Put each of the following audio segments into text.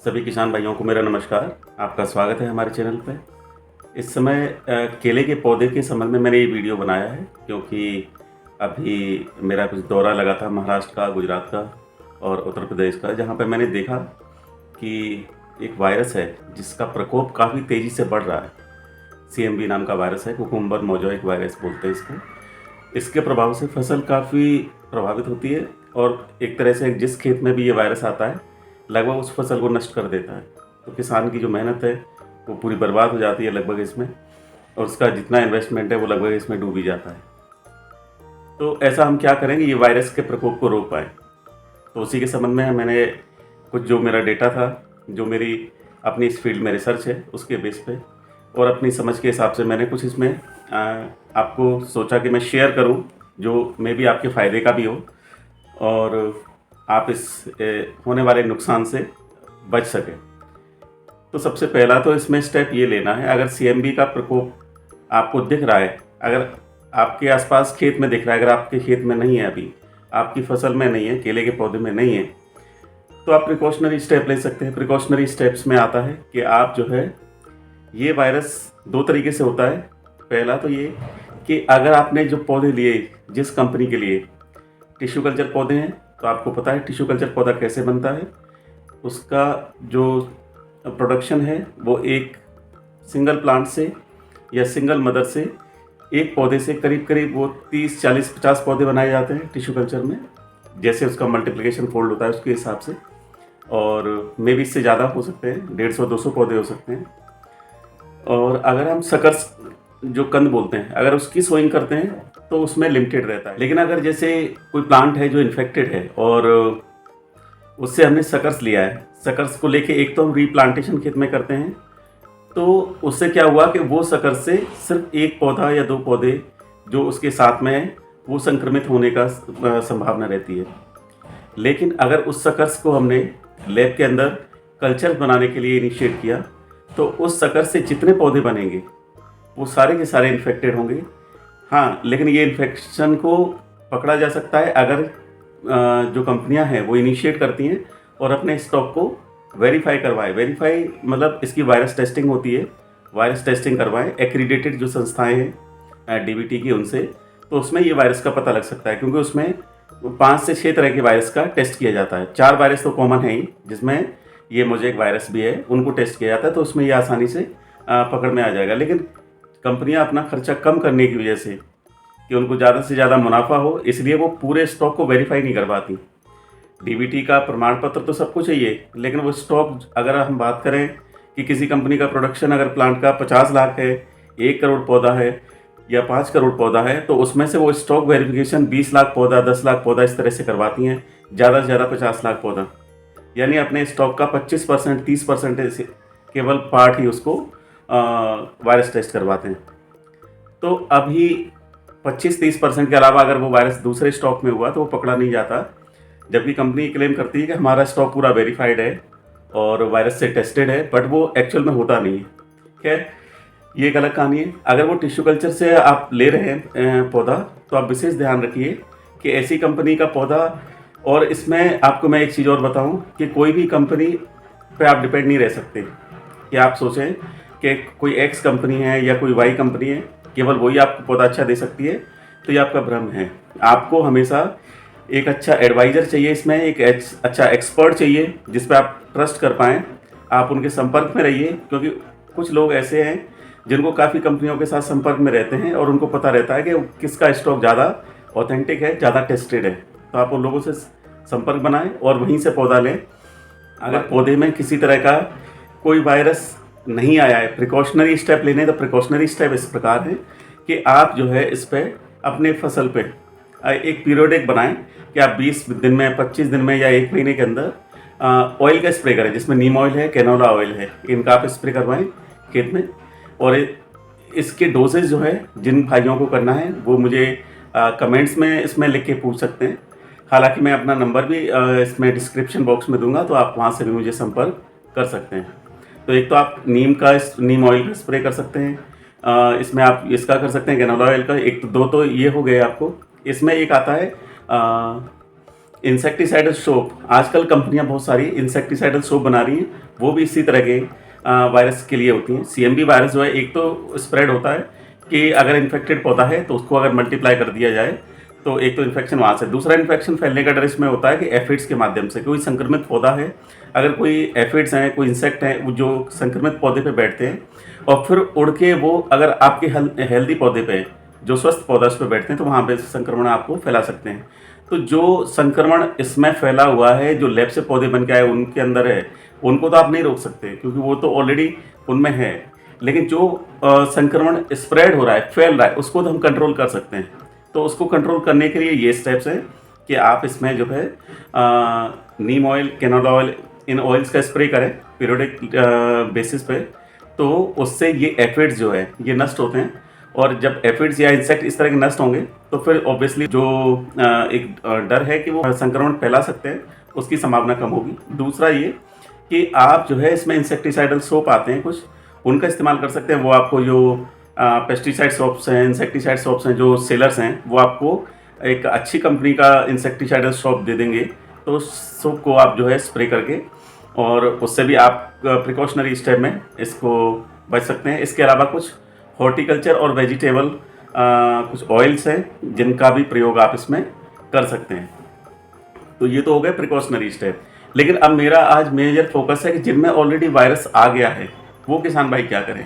सभी किसान भाइयों को मेरा नमस्कार। आपका स्वागत है हमारे चैनल पे। इस समय केले के पौधे के संबंध में मैंने ये वीडियो बनाया है क्योंकि अभी मेरा कुछ दौरा लगा था महाराष्ट्र का, गुजरात का और उत्तर प्रदेश का, जहाँ पे मैंने देखा कि एक वायरस है जिसका प्रकोप काफ़ी तेज़ी से बढ़ रहा है। CMV नाम का वायरस है, कुकुम्बर मोज़ेक वायरस बोलते हैं इसको। इसके प्रभाव से फसल काफ़ी प्रभावित होती है और एक तरह से जिस खेत में भी ये वायरस आता है लगभग उस फसल को नष्ट कर देता है। तो किसान की जो मेहनत है वो पूरी बर्बाद हो जाती है लगभग इसमें, और उसका जितना इन्वेस्टमेंट है वो लगभग इसमें डूब ही जाता है। तो ऐसा हम क्या करेंगे ये वायरस के प्रकोप को रोक पाएँ। तो उसी के संबंध में मैंने कुछ जो मेरा डेटा था, जो मेरी अपनी इस फील्ड में रिसर्च है उसके बेस पे और अपनी समझ के हिसाब से मैंने कुछ इसमें आपको सोचा कि मैं शेयर करूं, जो मे भी आपके फ़ायदे का भी हो और आप इस होने वाले नुकसान से बच सकें। तो सबसे पहला तो इसमें स्टेप ये लेना है, अगर CMV का प्रकोप आपको दिख रहा है, अगर आपके आसपास खेत में दिख रहा है, अगर आपके खेत में नहीं है, अभी आपकी फसल में नहीं है, केले के पौधे में नहीं है, तो आप प्रिकॉशनरी स्टेप ले सकते हैं। प्रिकॉशनरी स्टेप्स में आता है कि आप जो है, ये वायरस दो तरीके से होता है। पहला तो ये कि अगर आपने जो पौधे लिए, जिस कंपनी के लिए टिश्यू कल्चर पौधे हैं, तो आपको पता है टिश्यू कल्चर पौधा कैसे बनता है। उसका जो प्रोडक्शन है वो एक सिंगल प्लांट से या सिंगल मदर से, एक पौधे से करीब करीब वो 30, 40, 50 पौधे बनाए जाते हैं टिश्यू कल्चर में, जैसे उसका मल्टीप्लिकेशन फोल्ड होता है उसके हिसाब से, और मे भी इससे ज़्यादा हो सकते हैं, 150-200 पौधे हो सकते हैं। और अगर हम सकर्स जो कंद बोलते हैं, अगर उसकी सोइंग करते हैं तो उसमें लिमिटेड रहता है। लेकिन अगर जैसे कोई प्लांट है जो इन्फेक्टेड है और उससे हमने सकर्स लिया है, सकर्स को लेके एक तो हम रीप्लांटेशन खेत में करते हैं, तो उससे क्या हुआ कि वो सकर्स से सिर्फ एक पौधा या दो पौधे जो उसके साथ में है वो संक्रमित होने का संभावना रहती है। लेकिन अगर उस सकर्स को हमने लैब के अंदर कल्चर बनाने के लिए इनिशिएट किया, तो उस सकर से जितने पौधे बनेंगे वो सारे के सारे इन्फेक्टेड होंगे। हाँ, लेकिन ये इन्फेक्शन को पकड़ा जा सकता है अगर जो कंपनियां हैं वो इनिशिएट करती हैं और अपने स्टॉक को वेरीफाई करवाएं। वेरीफाई मतलब इसकी वायरस टेस्टिंग होती है, वायरस टेस्टिंग करवाएं एक्रीडेटेड जो संस्थाएं हैं DBT की, उनसे। तो उसमें ये वायरस का पता लग सकता है, क्योंकि उसमें 5 से 6 तरह के वायरस का टेस्ट किया जाता है। 4 वायरस तो कॉमन है ही, जिसमें ये मोज़ेक वायरस भी है, उनको टेस्ट किया जाता है, तो उसमें ये आसानी से पकड़ में आ जाएगा। लेकिन कंपनियां अपना खर्चा कम करने की वजह से, कि उनको ज़्यादा से ज़्यादा मुनाफा हो, इसलिए वो पूरे स्टॉक को वेरीफाई नहीं कर पाती। DBT का प्रमाण पत्र तो सबको चाहिए, लेकिन वो स्टॉक, अगर हम बात करें कि किसी कंपनी का प्रोडक्शन अगर प्लांट का 50 लाख है, 1 करोड़ पौधा है या 5 करोड़ पौधा है, तो उसमें से वो स्टॉक वेरिफिकेशन 20 लाख पौधा, 10 लाख पौधा इस तरह से करवाती हैं, ज़्यादा से ज़्यादा 50 लाख पौधा। यानी अपने स्टॉक का 25%, 30% केवल पार्ट ही उसको वायरस टेस्ट करवाते हैं। तो अभी 25-30% के अलावा अगर वो वायरस दूसरे स्टॉक में हुआ तो वो पकड़ा नहीं जाता, जबकि कंपनी क्लेम करती है कि हमारा स्टॉक पूरा वेरीफाइड है और वायरस से टेस्टेड है, बट वो एक्चुअल में होता नहीं है। खैर, ये एक अलग कहानी है। अगर वो टिश्यू कल्चर से आप ले रहे हैं पौधा, तो आप विशेष ध्यान रखिए कि ऐसी कंपनी का पौधा, और इसमें आपको मैं एक चीज़ और बताऊं कि कोई भी कंपनी पे आप डिपेंड नहीं रह सकते कि आप सोचें कि कोई X कंपनी है या कोई Y कंपनी है, केवल वही आपको पौधा अच्छा दे सकती है, तो ये आपका भ्रम है। आपको हमेशा एक अच्छा एडवाइज़र चाहिए, इसमें एक अच्छा एक्सपर्ट चाहिए जिस पर आप ट्रस्ट कर पाएँ। आप उनके संपर्क में रहिए, क्योंकि कुछ लोग ऐसे हैं जिनको काफ़ी कंपनियों के साथ संपर्क में रहते हैं और उनको पता रहता है कि किसका स्टॉक ज़्यादा ऑथेंटिक है, ज़्यादा टेस्टेड है। तो आप उन लोगों से संपर्क बनाएं और वहीं से पौधा लें। अगर पौधे में किसी तरह का कोई वायरस नहीं आया है, प्रिकॉशनरी स्टेप लेने, तो प्रिकॉशनरी स्टेप इस प्रकार है कि आप जो है इस पर अपने फसल पे एक पीरियडिक बनाएं कि आप 20 दिन में, 25 दिन में या 1 महीने के अंदर ऑयल का स्प्रे करें, जिसमें नीम ऑयल है, कैनोला ऑयल है, इनका आप स्प्रे करवाएं खेत में। और इसके डोजेज जो है जिन भाइयों को करना है वो मुझे कमेंट्स में इसमें लिख के पूछ सकते हैं। हालांकि मैं अपना नंबर भी इसमें डिस्क्रिप्शन बॉक्स में दूंगा, तो आप वहां से भी मुझे संपर्क कर सकते हैं। तो एक तो आप नीम ऑयल का स्प्रे कर सकते हैं, इसमें आप इसका कर सकते हैं कैनोला ऑयल का। एक तो दो तो ये हो गए आपको। इसमें एक आता है इंसेक्टिसाइडल सोप, आजकल कंपनियां बहुत सारी इंसेक्टिसाइडल सोप बना रही हैं, वो भी इसी तरह के वायरस के लिए होती हैं। सीएमबी वायरस जो है, एक तो स्प्रेड होता है कि अगर इन्फेक्टेड पौधा है तो उसको अगर मल्टीप्लाई कर दिया जाए तो एक तो इन्फेक्शन वहाँ से, दूसरा इन्फेक्शन फैलने का डर इसमें होता है कि एफिड्स के माध्यम से। कोई संक्रमित पौधा है, अगर कोई एफिड्स हैं, कोई इंसेक्ट हैं वो जो संक्रमित पौधे पे बैठते हैं और फिर उड़ के वो अगर आपके हेल्दी पौधे पे, जो स्वस्थ पौधा उस पर बैठते हैं, तो वहाँ पे संक्रमण आपको फैला सकते हैं। तो जो संक्रमण इसमें फैला हुआ है, जो लैब से पौधे बन के आए उनके अंदर है, उनको तो आप नहीं रोक सकते क्योंकि वो तो ऑलरेडी उनमें है। लेकिन जो संक्रमण स्प्रेड हो रहा है, फैल रहा है, उसको तो हम कंट्रोल कर सकते हैं। तो उसको कंट्रोल करने के लिए ये स्टेप्स हैं कि आप इसमें जो है नीम ऑयल, कैनोला ऑयल, इन ऑयल्स का स्प्रे करें पीरियोडिक बेसिस पे। तो उससे ये एफिड्स जो है ये नष्ट होते हैं, और जब एफिड्स या इंसेक्ट इस तरह के नष्ट होंगे तो फिर ऑब्वियसली जो एक डर है कि वो संक्रमण फैला सकते हैं, उसकी संभावना कम होगी। दूसरा ये कि आप जो है इसमें इंसेक्टिसाइडल सोप आते हैं कुछ, उनका इस्तेमाल कर सकते हैं। वो आपको जो पेस्टिसाइड सोप्स हैं, इंसेक्टिसाइड सोप्स हैं, जो सेलर्स हैं, वो आपको एक अच्छी कंपनी का इंसेक्टिसाइडल सोप दे देंगे। तो सोप को आप जो है स्प्रे करके, और उससे भी आप प्रिकॉशनरी स्टेप में इसको बच सकते हैं। इसके अलावा कुछ हॉर्टिकल्चर और वेजिटेबल कुछ ऑयल्स हैं जिनका भी प्रयोग आप इसमें कर सकते हैं। तो ये तो हो गए प्रिकॉशनरी स्टेप। लेकिन अब मेरा आज मेजर फोकस है कि जिनमें ऑलरेडी वायरस आ गया है वो किसान भाई क्या करें।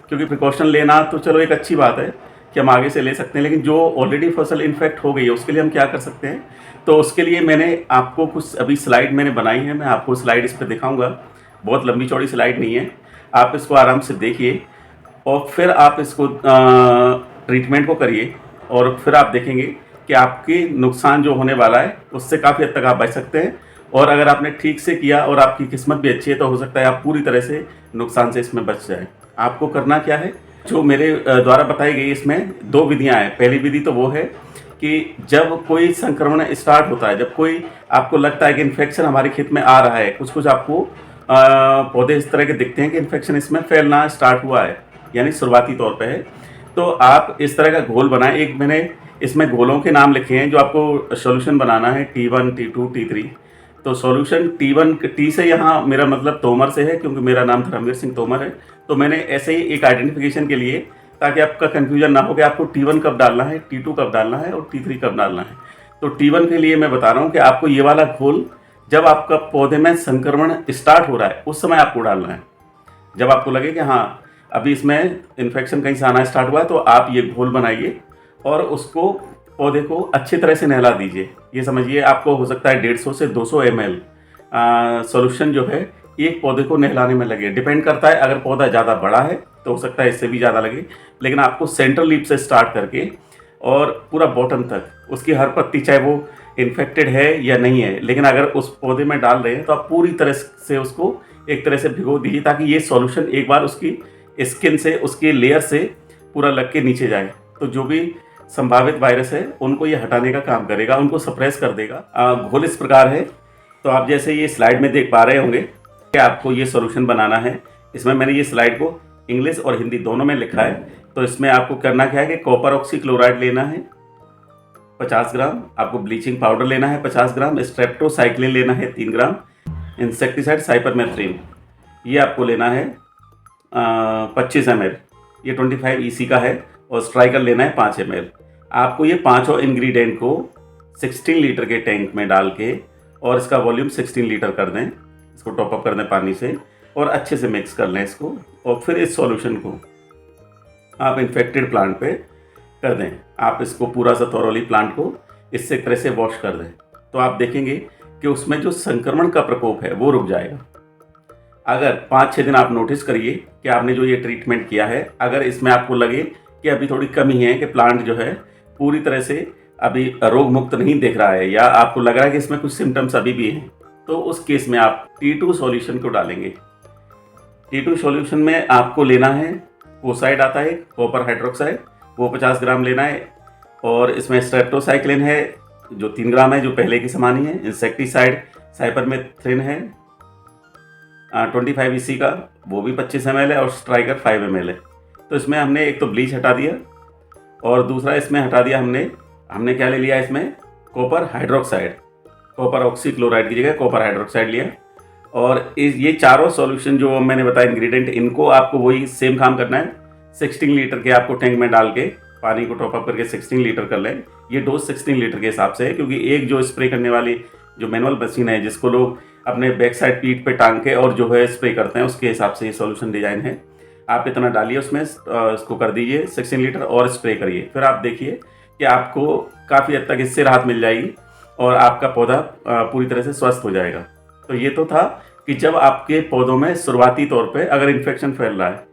क्योंकि प्रिकॉशन लेना तो चलो एक अच्छी बात है कि हम आगे से ले सकते हैं, लेकिन जो ऑलरेडी फसल इन्फेक्ट हो गई है उसके लिए हम क्या कर सकते हैं। तो उसके लिए मैंने आपको कुछ अभी स्लाइड मैंने बनाई है, मैं आपको स्लाइड इस पर दिखाऊंगा। बहुत लंबी चौड़ी स्लाइड नहीं है, आप इसको आराम से देखिए और फिर आप इसको ट्रीटमेंट को करिए, और फिर आप देखेंगे कि आपके नुकसान जो होने वाला है उससे काफ़ी हद तक आप बच सकते हैं। और अगर आपने ठीक से किया और आपकी किस्मत भी अच्छी है तो हो सकता है आप पूरी तरह से नुकसान से इसमें बच जाए। आपको करना क्या है, जो मेरे द्वारा बताई गई इसमें 2 विधियां हैं। पहली विधि तो वो है कि जब कोई संक्रमण स्टार्ट होता है, जब कोई आपको लगता है कि इन्फेक्शन हमारे खेत में आ रहा है, कुछ कुछ आपको पौधे इस तरह के दिखते हैं कि इन्फेक्शन इसमें फैलना स्टार्ट हुआ है, यानी शुरुआती तौर पे है, तो आप इस तरह का घोल बनाएं। एक मैंने इसमें घोलों के नाम लिखे हैं जो आपको सॉल्यूशन बनाना है, T1, T2, T3। तो सॉल्यूशन T1, T से यहाँ मेरा मतलब तोमर से है क्योंकि मेरा नाम धर्मवीर सिंह तोमर है। तो मैंने ऐसे ही एक आइडेंटिफिकेशन के लिए, ताकि आपका कन्फ्यूजन ना हो कि आपको T1 कब डालना है, T2 कब डालना है और T3 कब डालना है। तो T1 के लिए मैं बता रहा हूँ कि आपको ये वाला घोल जब आपका पौधे में संक्रमण स्टार्ट हो रहा है उस समय आपको डालना है। जब आपको लगे कि हाँ अभी इसमें इन्फेक्शन कहीं से आना स्टार्ट हुआ है, तो आप ये घोल बनाइए और उसको पौधे को अच्छी तरह से नहला दीजिए। ये समझिए आपको हो सकता है 150 से 200 ml सॉल्यूशन जो है एक पौधे को नहलाने में लगे। डिपेंड करता है, अगर पौधा ज़्यादा बड़ा है तो हो सकता है इससे भी ज़्यादा लगे, लेकिन आपको सेंट्रल लीफ से स्टार्ट करके और पूरा बॉटम तक उसकी हर पत्ती, चाहे वो इन्फेक्टेड है या नहीं है, लेकिन अगर उस पौधे में डाल रहे हैं तो आप पूरी तरह से उसको एक तरह से भिगो दीजिए, ताकि ये सॉल्यूशन एक बार उसकी स्किन से, उसके लेयर से पूरा लग के नीचे जाए। तो जो भी संभावित वायरस है उनको ये हटाने का काम करेगा, उनको सप्रेस कर देगा। घोल इस प्रकार है, तो आप जैसे ये स्लाइड में देख पा रहे होंगे कि आपको ये सॉल्यूशन बनाना है। इसमें मैंने ये स्लाइड को इंग्लिश और हिंदी दोनों में लिखा है। तो इसमें आपको करना क्या है कि कॉपर ऑक्सीक्लोराइड लेना है 50 ग्राम, आपको ब्लीचिंग पाउडर लेना है 50 ग्राम, स्ट्रेप्टोसाइक्लिन लेना है 3 ग्राम, इंसेक्टिसाइड साइपरमेथ्रिन ये आपको लेना है 25 ml, ये 25 EC का है, और स्ट्राइकर लेना है 5 ml। आपको ये पांचों इंग्रेडिएंट को 16 लीटर के टैंक में डाल के, और इसका वॉल्यूम 16 लीटर कर दें, इसको टॉप अप कर दें पानी से और अच्छे से मिक्स कर लें इसको। और फिर इस सॉल्यूशन को आप इन्फेक्टेड प्लांट पे कर दें। आप इसको पूरा सा थॉरोली प्लांट को इससे एक तरह से वॉश कर दें, तो आप देखेंगे कि उसमें जो संक्रमण का प्रकोप है वो रुक जाएगा। अगर 5-6 दिन आप नोटिस करिए कि आपने जो ये ट्रीटमेंट किया है, अगर इसमें आपको लगे कि अभी थोड़ी कमी है, कि प्लांट जो है पूरी तरह से अभी रोग मुक्त नहीं दिख रहा है, या आपको लग रहा है कि इसमें कुछ सिम्टम्स अभी भी हैं, तो उस केस में आप T2 सॉल्यूशन को डालेंगे। T2 सॉल्यूशन में आपको लेना है, कोसाइड आता है कॉपर हाइड्रोक्साइड, वो 50 ग्राम लेना है, और इसमें स्ट्रेप्टोसाइक्लिन है जो 3 ग्राम है, जो पहले की समान ही है। इंसेक्टिसाइड साइपरमेथ्रिन है 25 EC का, वो भी 25 ml है, और स्ट्राइकर 5 ml है। तो इसमें हमने एक तो ब्लीच हटा दिया, और दूसरा इसमें हटा दिया हमने क्या ले लिया इसमें, कॉपर हाइड्रोक्साइड। कॉपर ऑक्सीक्लोराइड की जगह कॉपर हाइड्रोक्साइड लिया। और ये चारों सॉल्यूशन जो मैंने बताया इंग्रेडिएंट, इनको आपको वही सेम काम करना है। 16 लीटर के आपको टैंक में डाल के पानी को टॉप अप करके 16 लीटर कर लें। ये डोज 16 लीटर के हिसाब से है, क्योंकि एक जो स्प्रे करने वाली जो मैनुअल मशीन है जिसको लोग अपने बैक साइड पीठ पे टांग के और जो है स्प्रे करते हैं, उसके हिसाब से ये सॉल्यूशन डिजाइन है। आप इतना डालिए उसमें, इसको कर दीजिए 16 लीटर और स्प्रे करिए। फिर आप देखिए कि आपको काफ़ी हद तक इससे राहत मिल जाएगी और आपका पौधा पूरी तरह से स्वस्थ हो जाएगा। तो ये तो था कि जब आपके पौधों में शुरुआती तौर पे अगर इन्फेक्शन फैल रहा है।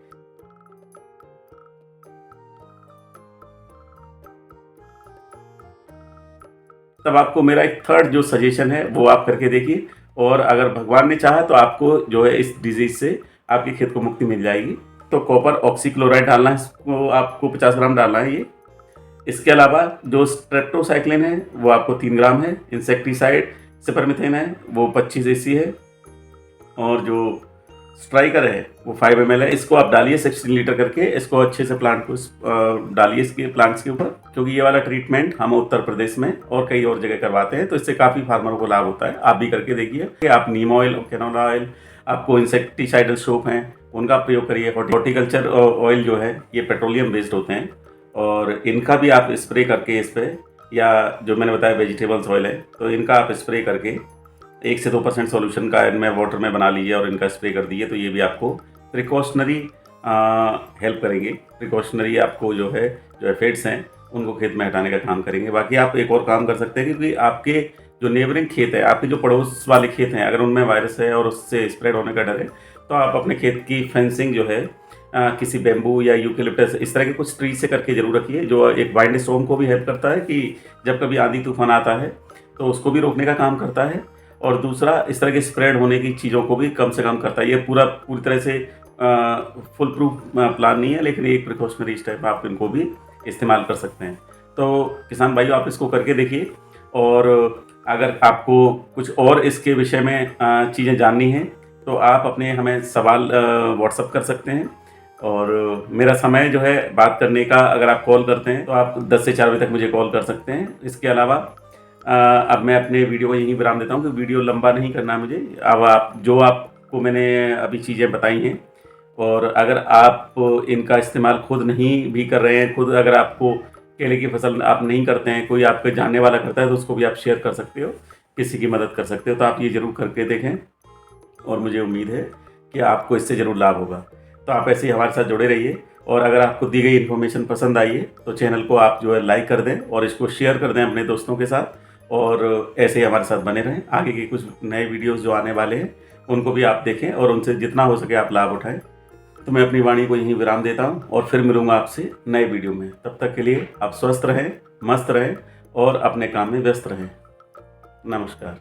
तब आपको मेरा एक थर्ड जो सजेशन है वो आप करके देखिए, और अगर भगवान ने चाहा तो आपको जो है इस डिजीज से आपके खेत को मुक्ति मिल जाएगी। तो कॉपर ऑक्सीक्लोराइड डालना है, इसको आपको 50 ग्राम डालना है ये। इसके अलावा जो स्ट्रेप्टोसाइक्लिन है वो आपको 3 ग्राम है। इंसेक्टिसाइड सिपरमिथेन है वो 25 एसी है। और जो स्ट्राइकर है वो 5 ml है। इसको आप डालिए 16 लीटर करके, इसको अच्छे से प्लांट को डालिए इसके प्लांट्स के ऊपर, क्योंकि ये वाला ट्रीटमेंट हम उत्तर प्रदेश में और कई और जगह करवाते हैं, तो इससे काफ़ी फार्मरों को लाभ होता है। आप भी करके देखिए कि आप नीम ऑयल और कैनोला ऑयल, आपको इंसेक्टिसाइडल सोप हैं उनका प्रयोग करिए। हॉर्टिकल्चर ऑयल जो है ये पेट्रोलियम बेस्ड होते हैं, और इनका भी आप स्प्रे करके इस पर, या जो मैंने बताया वेजिटेबल्स ऑयल है, तो इनका आप स्प्रे करके 1 से 2% सॉल्यूशन का इनमें वाटर में बना लीजिए और इनका स्प्रे कर दीजिए। तो ये भी आपको प्रिकॉशनरी हेल्प करेंगे। प्रिकॉशनरी आपको जो एफेड्स हैं उनको खेत में हटाने का काम करेंगे। बाकी आप एक और काम कर सकते हैं, क्योंकि आपके जो नेबरिंग खेत है, आपके जो पड़ोस वाले खेत हैं, अगर उनमें वायरस है और उससे स्प्रेड होने का डर है, तो आप अपने खेत की फेंसिंग जो है किसी बेम्बू या यूकेलिप्टस इस तरह के कुछ ट्री से करके जरूर रखिए, जो एक वाइंड स्टॉर्म को भी हेल्प करता है कि जब कभी आंधी तूफान आता है तो उसको भी रोकने का काम करता है। और दूसरा, इस तरह के स्प्रेड होने की चीज़ों को भी कम से कम करता है। ये पूरी तरह से फुल प्रूफ प्लान नहीं है, लेकिन एक प्रिकॉशनरी स्टेप आप इनको भी इस्तेमाल कर सकते हैं। तो किसान भाइयों, आप इसको करके देखिए, और अगर आपको कुछ और इसके विषय में चीज़ें जाननी हैं तो आप अपने हमें सवाल व्हाट्सअप कर सकते हैं। और मेरा समय जो है बात करने का, अगर आप कॉल करते हैं तो आप 10 से 4 बजे तक मुझे कॉल कर सकते हैं। इसके अलावा अब मैं अपने वीडियो को यहीं विराम देता हूँ, कि वीडियो लंबा नहीं करना है मुझे। अब आपको मैंने अभी चीज़ें बताई हैं, और अगर आप इनका इस्तेमाल खुद नहीं भी कर रहे हैं, खुद अगर आपको केले की फसल आप नहीं करते हैं, कोई आपके जानने वाला करता है, तो उसको भी आप शेयर कर सकते हो, किसी की मदद कर सकते हो। तो आप ये ज़रूर करके देखें, और मुझे उम्मीद है कि आपको इससे ज़रूर लाभ होगा। तो आप ऐसे ही हमारे साथ जुड़े रहिए, और अगर आपको दी गई इन्फॉर्मेशन पसंद आई है तो चैनल को आप जो है लाइक कर दें और इसको शेयर कर दें अपने दोस्तों के साथ, और ऐसे ही हमारे साथ बने रहें। आगे के कुछ नए वीडियोस जो आने वाले हैं उनको भी आप देखें और उनसे जितना हो सके आप लाभ उठाएं। तो मैं अपनी वाणी को यहीं विराम देता हूं, और फिर मिलूंगा आपसे नए वीडियो में। तब तक के लिए आप स्वस्थ रहें, मस्त रहें और अपने काम में व्यस्त रहें। नमस्कार।